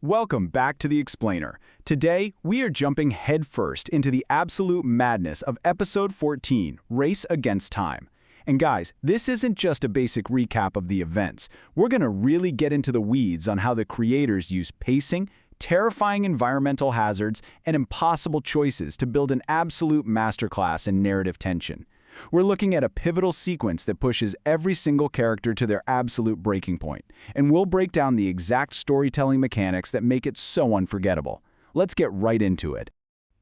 Welcome back to The Explainer. Today, we are jumping headfirst into the absolute madness of Episode 14, Race Against Time. And guys, this isn't just a basic recap of the events. We're going to really get into the weeds on how the creators use pacing, terrifying environmental hazards, and impossible choices to build an absolute masterclass in narrative tension. We're looking at a pivotal sequence that pushes every single character to their absolute breaking point, and we'll break down the exact storytelling mechanics that make it so unforgettable. Let's get right into it.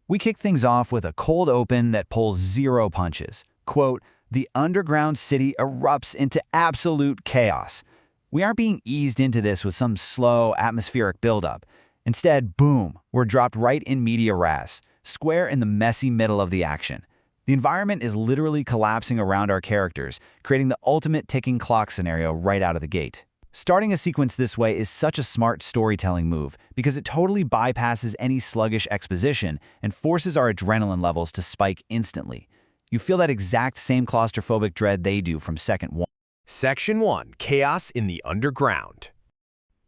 We kick things off with a cold open that pulls zero punches. Quote, "The underground city erupts into absolute chaos." We aren't being eased into this with some slow, atmospheric buildup. Instead, boom, we're dropped right in media res, square in the messy middle of the action. The environment is literally collapsing around our characters, creating the ultimate ticking clock scenario right out of the gate. Starting a sequence this way is such a smart storytelling move because it totally bypasses any sluggish exposition and forces our adrenaline levels to spike instantly. You feel that exact same claustrophobic dread they do from second one. Section 1. Chaos in the Underground.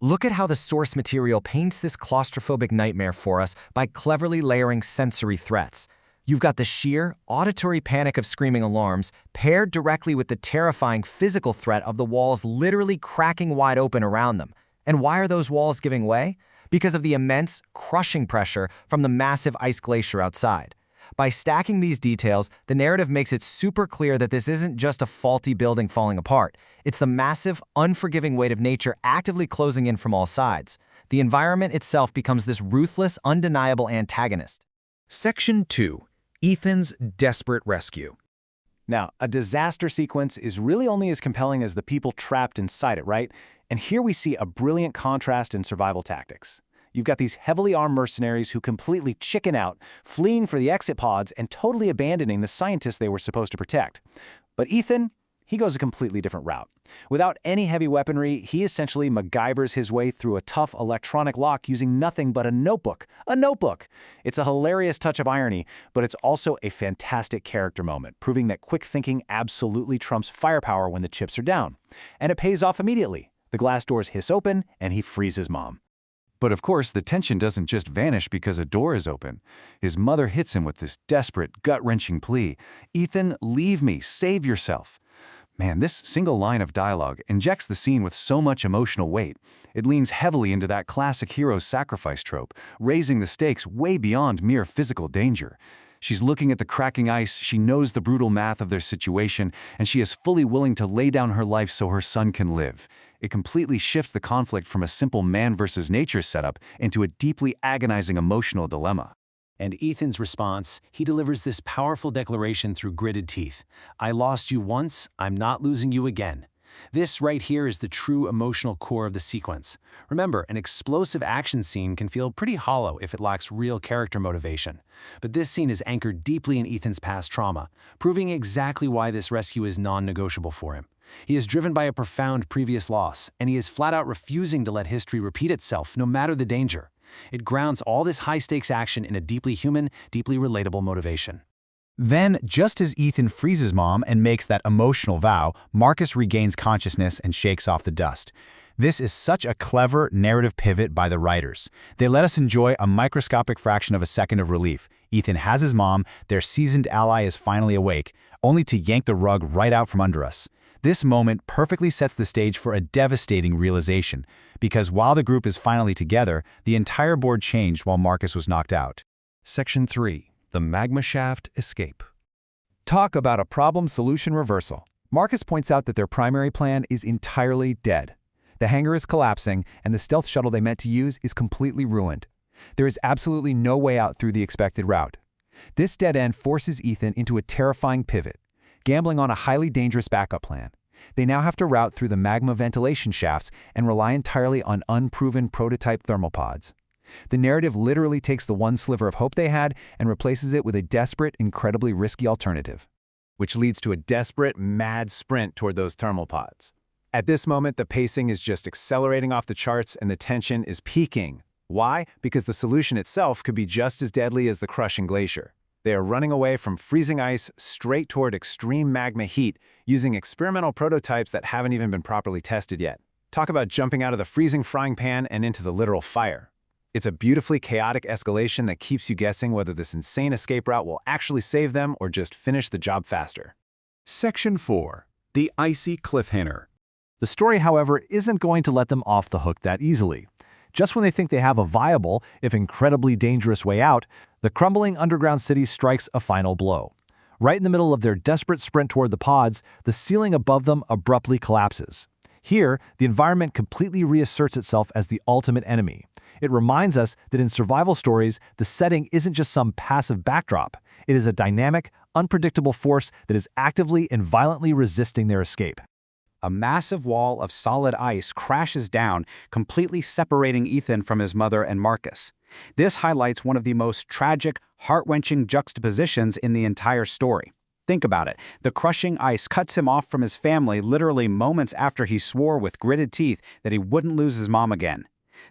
Look at how the source material paints this claustrophobic nightmare for us by cleverly layering sensory threats. You've got the sheer, auditory panic of screaming alarms paired directly with the terrifying physical threat of the walls literally cracking wide open around them. And why are those walls giving way? Because of the immense, crushing pressure from the massive ice glacier outside. By stacking these details, the narrative makes it super clear that this isn't just a faulty building falling apart. It's the massive, unforgiving weight of nature actively closing in from all sides. The environment itself becomes this ruthless, undeniable antagonist. Section 2. Ethan's Desperate Rescue. Now, a disaster sequence is really only as compelling as the people trapped inside it, right? And here we see a brilliant contrast in survival tactics. You've got these heavily armed mercenaries who completely chicken out, fleeing for the exit pods and totally abandoning the scientists they were supposed to protect. But Ethan, he goes a completely different route. Without any heavy weaponry, he essentially MacGyvers his way through a tough electronic lock using nothing but a notebook. A notebook! It's a hilarious touch of irony, but it's also a fantastic character moment, proving that quick thinking absolutely trumps firepower when the chips are down. And it pays off immediately. The glass doors hiss open, and he frees his mom. But of course, the tension doesn't just vanish because a door is open. His mother hits him with this desperate, gut-wrenching plea, "Ethan, leave me, save yourself." Man, this single line of dialogue injects the scene with so much emotional weight. It leans heavily into that classic hero sacrifice trope, raising the stakes way beyond mere physical danger. She's looking at the cracking ice, she knows the brutal math of their situation, and she is fully willing to lay down her life so her son can live. It completely shifts the conflict from a simple man versus nature setup into a deeply agonizing emotional dilemma. And Ethan's response, he delivers this powerful declaration through gritted teeth. "I lost you once, I'm not losing you again." This right here is the true emotional core of the sequence. Remember, an explosive action scene can feel pretty hollow if it lacks real character motivation. But this scene is anchored deeply in Ethan's past trauma, proving exactly why this rescue is non-negotiable for him. He is driven by a profound previous loss, and he is flat out refusing to let history repeat itself, no matter the danger. It grounds all this high-stakes action in a deeply human, deeply relatable motivation. Then, just as Ethan frees his mom and makes that emotional vow, Marcus regains consciousness and shakes off the dust. This is such a clever narrative pivot by the writers. They let us enjoy a microscopic fraction of a second of relief. Ethan has his mom, their seasoned ally is finally awake, only to yank the rug right out from under us. This moment perfectly sets the stage for a devastating realization, because while the group is finally together, the entire board changed while Marcus was knocked out. Section 3. The Magma Shaft Escape. Talk about a problem-solution reversal. Marcus points out that their primary plan is entirely dead. The hangar is collapsing, and the stealth shuttle they meant to use is completely ruined. There is absolutely no way out through the expected route. This dead end forces Ethan into a terrifying pivot, gambling on a highly dangerous backup plan. They now have to route through the magma ventilation shafts and rely entirely on unproven prototype thermal pods. The narrative literally takes the one sliver of hope they had and replaces it with a desperate, incredibly risky alternative. Which leads to a desperate, mad sprint toward those thermal pods. At this moment, the pacing is just accelerating off the charts and the tension is peaking. Why? Because the solution itself could be just as deadly as the crushing glacier. They are running away from freezing ice straight toward extreme magma heat using experimental prototypes that haven't even been properly tested yet. Talk about jumping out of the freezing frying pan and into the literal fire. It's a beautifully chaotic escalation that keeps you guessing whether this insane escape route will actually save them or just finish the job faster. Section 4. The Icy Cliffhanger. The story, however, isn't going to let them off the hook that easily. Just when they think they have a viable, if incredibly dangerous way out, the crumbling underground city strikes a final blow. Right in the middle of their desperate sprint toward the pods, the ceiling above them abruptly collapses. Here, the environment completely reasserts itself as the ultimate enemy. It reminds us that in survival stories, the setting isn't just some passive backdrop. It is a dynamic, unpredictable force that is actively and violently resisting their escape. A massive wall of solid ice crashes down, completely separating Ethan from his mother and Marcus. This highlights one of the most tragic, heart-wrenching juxtapositions in the entire story. Think about it. The crushing ice cuts him off from his family literally moments after he swore with gritted teeth that he wouldn't lose his mom again.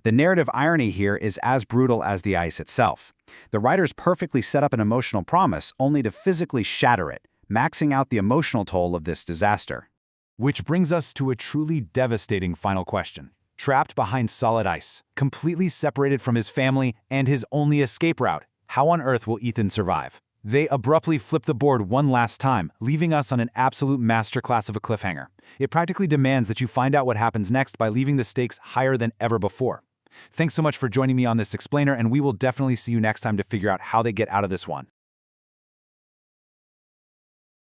The narrative irony here is as brutal as the ice itself. The writers perfectly set up an emotional promise only to physically shatter it, maxing out the emotional toll of this disaster. Which brings us to a truly devastating final question. Trapped behind solid ice, completely separated from his family and his only escape route, how on earth will Ethan survive? They abruptly flip the board one last time, leaving us on an absolute masterclass of a cliffhanger. It practically demands that you find out what happens next by leaving the stakes higher than ever before. Thanks so much for joining me on this explainer, and we will definitely see you next time to figure out how they get out of this one.